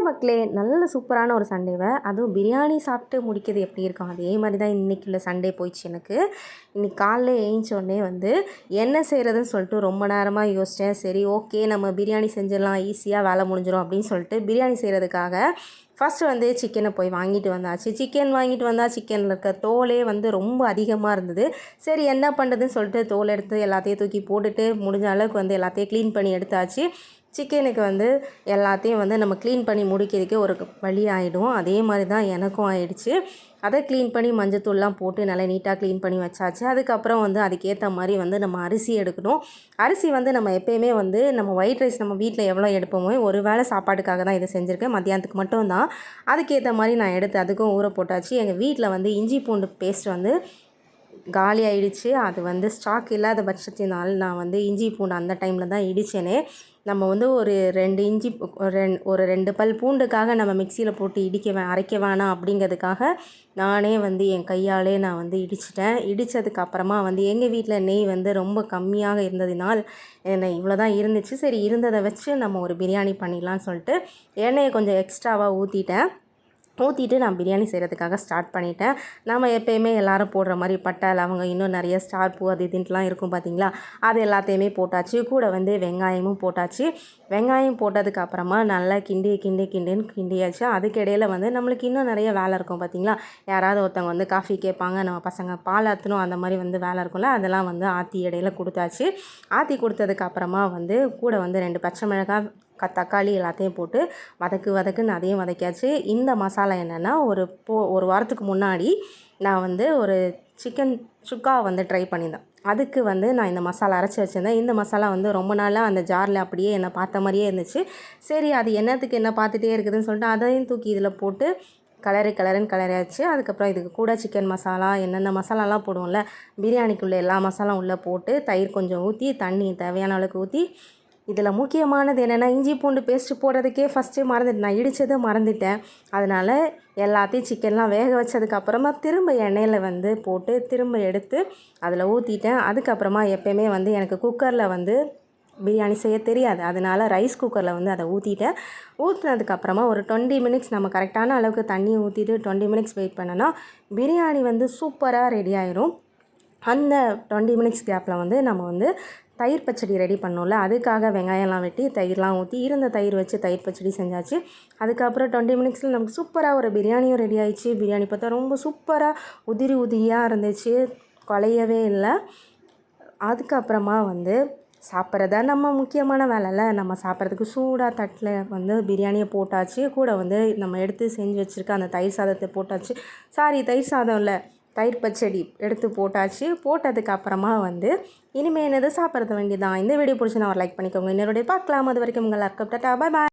மக்களே, நல்ல சூப்பரான ஒரு சண்டேவை அதுவும் பிரியாணி சாப்பிட்டு முடிக்கிறது எப்படி இருக்கும் அதே மாதிரி தான் இன்றைக்கி உள்ள சண்டே போயிடுச்சு எனக்கு. இன்றைக்கி காலைல ஏஞ்சோடனே என்ன செய்கிறதுன்னு சொல்லிட்டு ரொம்ப நேரமாக யோசித்தேன். சரி ஓகே, நம்ம பிரியாணி செஞ்சிடலாம், ஈஸியாக வேலை முடிஞ்சிடும் அப்படின்னு சொல்லிட்டு பிரியாணி செய்கிறதுக்காக ஃபஸ்ட்டு சிக்கனை போய் வாங்கிட்டு வந்தாச்சு. சிக்கன் வாங்கிட்டு வந்தால் சிக்கனில் இருக்க தோலே ரொம்ப அதிகமாக இருந்தது. சரி என்ன பண்ணுறதுன்னு சொல்லிட்டு தோல் எடுத்து எல்லாத்தையும் தூக்கி போட்டுட்டு முடிஞ்ச அளவுக்கு எல்லாத்தையும் க்ளீன் பண்ணி எடுத்தாச்சு. சிக்கனுக்கு எல்லாத்தையும் நம்ம க்ளீன் பண்ணி முடிக்கிறதுக்கே ஒரு வழி ஆகிடும். அதே மாதிரி தான் எனக்கும் ஆகிடுச்சு. அதை க்ளீன் பண்ணி மஞ்சத்தூள்லாம் போட்டு நல்லா நீட்டாக க்ளீன் பண்ணி வச்சாச்சு. அதுக்கப்புறம் அதுக்கேற்ற மாதிரி நம்ம அரிசி எடுக்கணும். அரிசி நம்ம எப்போயுமே நம்ம ஒயிட் ரைஸ் நம்ம வீட்டில் எவ்வளோ எடுப்போமோ ஒரு வேளை சாப்பாட்டுக்காக தான் இதை செஞ்சுருக்கேன், மத்தியானத்துக்கு மட்டும் தான். அதுக்கேற்ற மாதிரி நான் எடுத்து அதுக்கும் ஊற போட்டாச்சு. எங்கள் வீட்டில் இஞ்சி பூண்டு பேஸ்ட் காலி ஆகிடுச்சு. அது ஸ்டாக் இல்லாத பட்சத்தினால் நான் இஞ்சி பூண்டு அந்த டைமில் தான் இடித்தேனே. நம்ம ஒரு 2 பல் பூண்டுக்காக நம்ம மிக்சியில் போட்டு அரைக்க வேணாம் அப்படிங்கிறதுக்காக நானே என் கையாலே நான் இடிச்சிட்டேன். இடித்ததுக்கப்புறமா எங்கள் வீட்டில் நெய் ரொம்ப கம்மியாக இருந்ததினால் இவ்வளோ தான் இருந்துச்சு. சரி இருந்ததை வச்சு நம்ம ஒரு பிரியாணி பண்ணிடலான்னு சொல்லிட்டு எண்ணெயை கொஞ்சம் எக்ஸ்ட்ராவாக ஊற்றிட்டு நான் பிரியாணி செய்கிறதுக்காக ஸ்டார்ட் பண்ணிட்டேன். நம்ம எப்போயுமே எல்லோரும் போடுற மாதிரி பட்டை, லவங்கம், இன்னும் நிறைய ஸ்டார் பூ அது இதுன்ட்டுலாம் இருக்கும் பார்த்திங்களா, அது எல்லாத்தையுமே போட்டாச்சு. கூட வெங்காயமும் போட்டாச்சு. வெங்காயம் போட்டதுக்கப்புறமா நல்லா கிண்டியாச்சு. அதுக்கிடையில் நம்மளுக்கு இன்னும் நிறைய வேலை இருக்கும் பார்த்திங்களா. யாராவது ஒருத்தவங்க காஃபி கேட்பாங்க, நம்ம பசங்க பால் ஆற்றணும், அந்த மாதிரி வேலை இருக்கும்ல, அதெல்லாம் ஆற்றி இடையில கொடுத்தாச்சு. ஆற்றி கொடுத்ததுக்கப்புறமா கூட 2 பச்சை மிளகாய், தக்காளி எல்லாத்தையும் போட்டு வதக்குன்னு அதையும் வதக்கியாச்சு. இந்த மசாலா என்னென்னா ஒரு வாரத்துக்கு முன்னாடி நான் ஒரு சிக்கன் சுக்கா ட்ரை பண்ணியிருந்தேன். அதுக்கு நான் இந்த மசாலா அரைச்சி வச்சுருந்தேன். இந்த மசாலா ரொம்ப நாளாக அந்த ஜாரில் அப்படியே என்னை பார்த்த மாதிரியே இருந்துச்சு. சரி அது என்னத்துக்கு என்ன பார்த்துட்டே இருக்குதுன்னு சொல்லிட்டு அதையும் தூக்கி இதில் போட்டு கலருன்னு கலரியாச்சு. அதுக்கப்புறம் இதுக்கு கூட சிக்கன் மசாலா என்னென்ன மசாலாலாம் போடுவோம்ல, பிரியாணிக்குள்ளே எல்லா மசாலாவும் உள்ளே போட்டு தயிர் கொஞ்சம் ஊற்றி தண்ணி தேவையான அளவுக்கு ஊற்றி, இதில் முக்கியமானது என்னென்னா இஞ்சி பூண்டு பேஸ்ட்டு போடுறதுக்கே ஃபஸ்ட்டு மறந்துட்டேன். நான் இடித்ததை மறந்துட்டேன். அதனால் எல்லாத்தையும் சிக்கன்லாம் வேக வச்சதுக்கப்புறமா திரும்ப எண்ணெயில் போட்டு திரும்ப எடுத்து அதில் ஊற்றிட்டேன். அதுக்கப்புறமா எப்போயுமே எனக்கு குக்கரில் பிரியாணி செய்ய தெரியாது. அதனால் ரைஸ் குக்கரில் அதை ஊற்றிட்டேன். ஊற்றினதுக்கப்புறமா ஒரு 20 மினிட்ஸ் நம்ம கரெக்டான அளவுக்கு தண்ணியை ஊற்றிட்டு 20 மினிட்ஸ் வெயிட் பண்ணோன்னா பிரியாணி சூப்பராக ரெடி ஆயிரும். அந்த 20 மினிட்ஸ் கேப்பில் நம்ம தயிர் பச்சடி ரெடி பண்ணோம்ல, அதுக்காக வெங்காயம்லாம் வெட்டி தயிர்லாம் ஊற்றி இருந்த தயிர் வச்சு தயிர் பச்சடி செஞ்சாச்சு. அதுக்கப்புறம் 20 மினிட்ஸில் நமக்கு சூப்பராக ஒரு பிரியாணியும் ரெடி ஆயிடுச்சு. பிரியாணி பார்த்தா ரொம்ப சூப்பராக உதிரியாக இருந்துச்சு, குலையவே இல்லை. அதுக்கப்புறமா சாப்பிட்றதா நம்ம முக்கியமான வேலையில் நம்ம சாப்பிட்றதுக்கு சூடாக தட்டில் பிரியாணியை போட்டாச்சு. கூட நம்ம எடுத்து செஞ்சு வச்சுருக்க அந்த தயிர் சாதத்தை போட்டாச்சு. தயிர் சாதம் இல்லை, தயிர் பச்சடி எடுத்து போட்டாச்சு. போட்டதுக்கப்புறமா இனிமேல் என்னது சாப்பிட்றது வேண்டியதான். இந்த வீடியோ பிடிச்சினா ஒரு லைக் பண்ணிக்கோங்க. இன்னொரு பார்க்கலாம். அது வரைக்கும் உங்கள் எல்லாருக்கும் டாடா, பை பாய்.